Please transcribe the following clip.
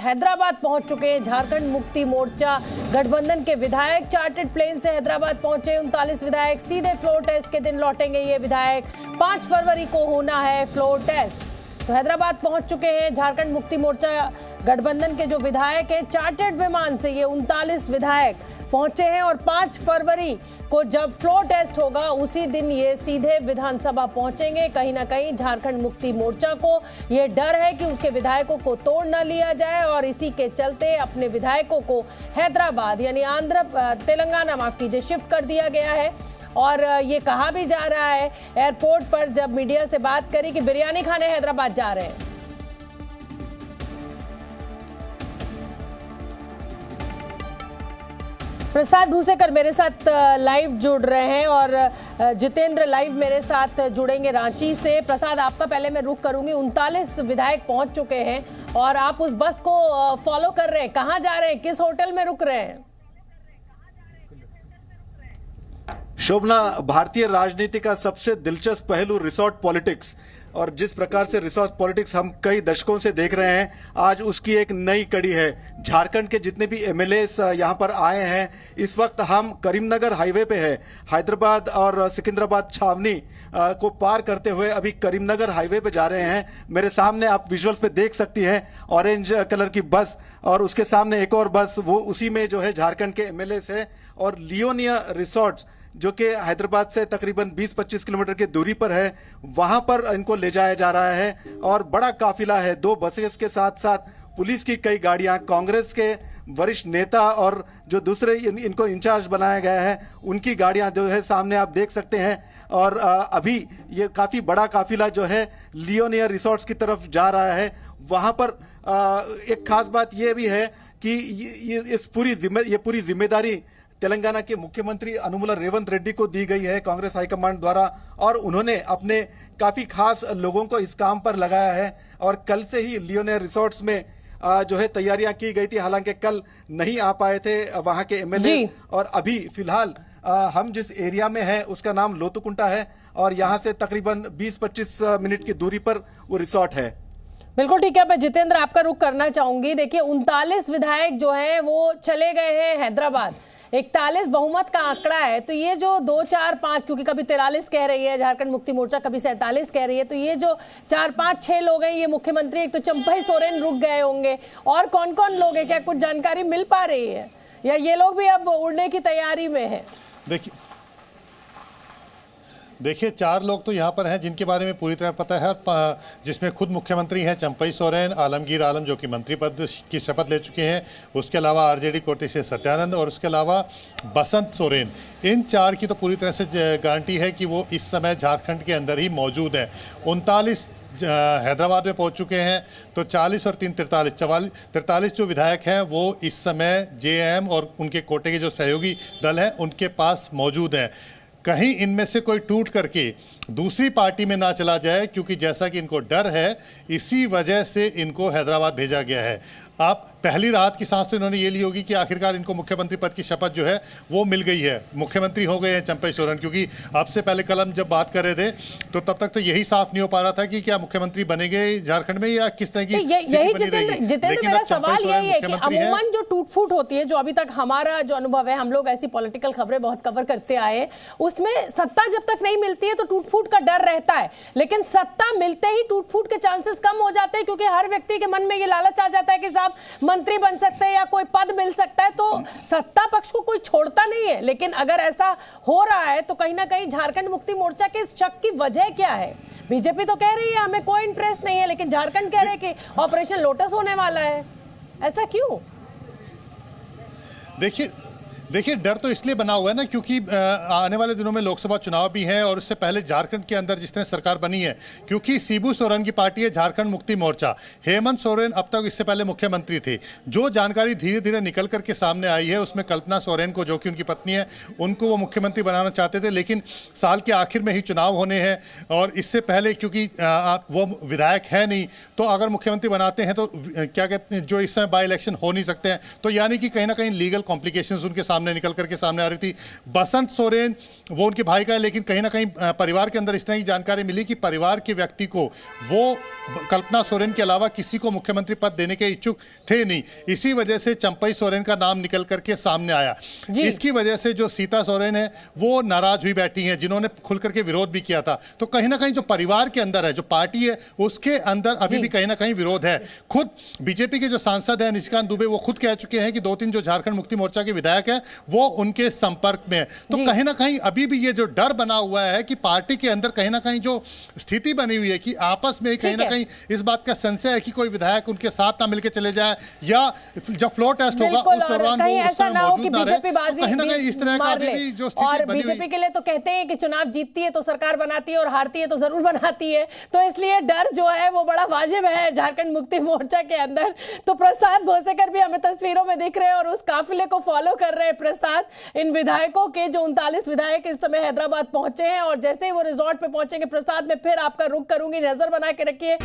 हैदराबाद पहुंच चुके हैं झारखंड मुक्ति मोर्चा गठबंधन के विधायक। चार्टर्ड प्लेन से हैदराबाद पहुंचे 39 विधायक। सीधे फ्लोर टेस्ट के दिन लौटेंगे ये विधायक। 5 फरवरी को होना है फ्लोर टेस्ट। तो हैदराबाद पहुंच चुके हैं झारखंड मुक्ति मोर्चा गठबंधन के जो विधायक हैं। चार्टर्ड विमान से ये 39 विधायक पहुंचे हैं और 5 फरवरी को जब फ्लोर टेस्ट होगा उसी दिन ये सीधे विधानसभा पहुंचेंगे। कहीं ना कहीं झारखंड मुक्ति मोर्चा को ये डर है कि उसके विधायकों को तोड़ न लिया जाए और इसी के चलते अपने विधायकों को हैदराबाद यानी तेलंगाना माफ कीजिए शिफ्ट कर दिया गया है। और ये कहा भी जा रहा है एयरपोर्ट पर जब मीडिया से बात करी कि बिरयानी खाने हैदराबाद जा रहे हैं। प्रसाद भूसेकर मेरे साथ लाइव जुड़ रहे हैं और जितेंद्र लाइव मेरे साथ जुड़ेंगे रांची से। प्रसाद, आपका पहले मैं रुक करूंगी। 39 विधायक पहुंच चुके हैं और आप उस बस को फॉलो कर रहे हैं। कहां जा रहे हैं, किस होटल में रुक रहे हैं? शोभना, भारतीय राजनीति का सबसे दिलचस्प पहलू रिसोर्ट पॉलिटिक्स, और जिस प्रकार से रिसोर्ट पॉलिटिक्स हम कई दशकों से देख रहे हैं, आज उसकी एक नई कड़ी है। झारखंड के जितने भी एमएलएस यहां पर आए हैं, इस वक्त हम करीमनगर हाईवे पे है। हैदराबाद और सिकंदराबाद छावनी को पार करते हुए अभी करीमनगर हाईवे पे जा रहे हैं। मेरे सामने आप विजुअल्स पे देख सकती हैं ऑरेंज कलर की बस, और उसके सामने एक और बस, वो उसी में जो है झारखंड के एमएलएस है। और लियोनिया रिसोर्ट जो कि हैदराबाद से तकरीबन 20-25 किलोमीटर की दूरी पर है, वहां पर इनको ले जाया जा रहा है। और बड़ा काफिला है, 2 बसेस के साथ साथ पुलिस की कई गाड़ियां, कांग्रेस के वरिष्ठ नेता और जो दूसरे इनको इंचार्ज बनाया गया है उनकी गाड़ियां जो है सामने आप देख सकते हैं। और अभी ये काफी बड़ा काफिला जो है लियोनिया रिसोर्ट्स की तरफ जा रहा है। वहां पर एक खास बात यह भी है कि ये पूरी जिम्मेदारी तेलंगाना के मुख्यमंत्री अनुमुला रेवंत रेड्डी को दी गई है कांग्रेस हाईकमांड द्वारा, और उन्होंने अपने काफी खास लोगों को इस काम पर लगाया है। और कल से ही लियोनिया रिसोर्ट्स में जो है तैयारियां की गई थी, हालांकि कल नहीं आ पाए थे वहां के एमएलए। और अभी फिलहाल हम जिस एरिया में है उसका नाम लोतुकुंटा है और यहाँ से तकरीबन 20-25 मिनट की दूरी पर वो रिसोर्ट है। बिल्कुल ठीक है। मैं जितेंद्र आपका रुख करना चाहूंगी। देखिए 39 विधायक जो हैं वो चले गए हैं हैदराबाद। 41 बहुमत का आंकड़ा है, तो ये जो 2, 4, 5, क्योंकि कभी 43 कह रही है झारखंड मुक्ति मोर्चा, कभी 47 कह रही है, तो ये जो 4, 5, 6 लोग हैं, ये मुख्यमंत्री एक तो चंपई सोरेन रुक गए होंगे, और कौन कौन लोग हैं, क्या कुछ जानकारी मिल पा रही है, या ये लोग भी अब उड़ने की तैयारी में है? देखिए 4 लोग तो यहाँ पर हैं जिनके बारे में पूरी तरह पता है, जिसमें खुद मुख्यमंत्री हैं चंपई सोरेन, आलमगीर आलम जो कि मंत्री पद की शपथ ले चुके हैं, उसके अलावा आरजेडी कोटे से सत्यानंद, और उसके अलावा बसंत सोरेन। इन 4 की तो पूरी तरह से गारंटी है कि वो इस समय झारखंड के अंदर ही मौजूद हैं। 39 हैदराबाद में पहुंच चुके हैं, तो 40 और 3 43 जो विधायक हैं वो इस समय जेएम और उनके कोटे के जो सहयोगी दल हैं उनके पास मौजूद हैं। कहीं इनमें से कोई टूट करके दूसरी पार्टी में ना चला जाए, क्योंकि जैसा कि इनको डर है, इसी वजह से इनको हैदराबाद भेजा गया है। आप पहली राहत की सांस तो इन्होंने ये ली होगी कि आखिरकार इनको मुख्यमंत्री पद की शपथ जो है वो मिल गई है, मुख्यमंत्री हो गए हैं चंपई सोरेन। क्योंकि आपसे पहले कल हम जब बात कर रहे थे तो तब तक तो यही साफ नहीं हो पा रहा था कि क्या मुख्यमंत्री बनेंगे झारखंड में या किस तरह की यही जितेंद्र मेरा सवाल यही है कि अमूमन जो टूट फूट होती है, जो अभी तक हमारा जो अनुभव है, हम लोग ऐसी पॉलिटिकल खबरें बहुत कवर करते आए, उसमें सत्ता जब तक नहीं मिलती है तो टूट फूट का डर रहता है, लेकिन सत्ता मिलते ही टूट फूट के चांसेस कम हो जाते हैं, क्योंकि हर व्यक्ति के मन में ये लालच आ जाता है कि साहब मंत्री बन सकते हैं या कोई पद मिल सकता है, तो सत्ता पक्ष को कोई छोड़ता नहीं है। लेकिन अगर ऐसा हो रहा है तो कहीं ना कहीं झारखंड मुक्ति मोर्चा के इस शक की वजह क्या है? बीजेपी तो कह रही है हमें कोई इंटरेस्ट नहीं है, लेकिन झारखंड कह रहे हैं कि ऑपरेशन लोटस होने वाला है, ऐसा क्यों? देखिए डर तो इसलिए बना हुआ है ना, क्योंकि आने वाले दिनों में लोकसभा चुनाव भी हैं, और उससे पहले झारखंड के अंदर जिस तरह सरकार बनी है, क्योंकि शिबू सोरेन की पार्टी है झारखंड मुक्ति मोर्चा, हेमंत सोरेन अब तक इससे पहले मुख्यमंत्री थे। जो जानकारी धीरे धीरे निकल करके सामने आई है उसमें कल्पना सोरेन को, जो कि उनकी पत्नी है, उनको वो मुख्यमंत्री बनाना चाहते थे, लेकिन साल के आखिर में ही चुनाव होने हैं, और इससे पहले क्योंकि वो विधायक है नहीं, तो अगर मुख्यमंत्री बनाते हैं तो क्या कहते हैं, जो इस समय बाई इलेक्शन हो नहीं सकते हैं, तो यानी कि कहीं ना कहीं लीगल कॉम्प्लिकेशंस उनके सामने सामने निकल करके सामने आ रही थी। बसंत सोरेन वो उनके भाई का है, लेकिन कहीं ना कहीं परिवार के अंदर इस तरह की जानकारी मिली कि परिवार के व्यक्ति को वो कल्पना सोरेन के अलावा किसी को मुख्यमंत्री पद देने के इच्छुक थे नहीं। इसी वजह से चंपई सोरेन का नाम निकल करके सामने आया। इसकी वजह से जो सीता सोरेन है वो नाराज हुई बैठी हैं, जिन्होंने खुल करके विरोध भी किया था। तो कहीं ना कहीं जो परिवार के अंदर है, जो पार्टी है, उसके अंदर अभी भी कहीं ना कहीं विरोध है। खुद बीजेपी के जो सांसद हैं निशिकांत दुबे, वो खुद कह चुके हैं कि 2-3 जो झारखंड मुक्ति मोर्चा के विधायक हैं वो उनके संपर्क में है। तो कहीं ना कहीं अभी भी ये जो डर बना हुआ है कि पार्टी के अंदर कहीं ना कहीं जो स्थिति बनी हुई है कि आपस में कहीं ना कहीं इस बात का संशय है कि कोई विधायक उनके साथ ना मिलकर चले जाए, या जब फ्लोर टेस्ट होगा उस दौरान वो ऐसा ना हो कि बीजेपी बाजी कहीं ना कहीं इस तरह का भी जो स्थिति और बनी हुई। बीजेपी के लिए तो कहते हैं कि चुनाव जीतती है तो सरकार बनाती है और हारती है तो जरूर बनाती है, तो इसलिए डर जो है वो बड़ा वाजिब है झारखंड मुक्ति मोर्चा के अंदर। तो प्रसाद भोसेकर भी हमें तस्वीरों में दिख रहे हैं और उस काफिले को फॉलो कर रहे हैं प्रसाद। इन विधायकों के जो 39 विधायक इस समय हैदराबाद पहुंचे हैं और जैसे ही वो रिजॉर्ट पे पहुंचेंगे प्रसाद में फिर आपका रुख करूंगी, नजर बना के रखिए।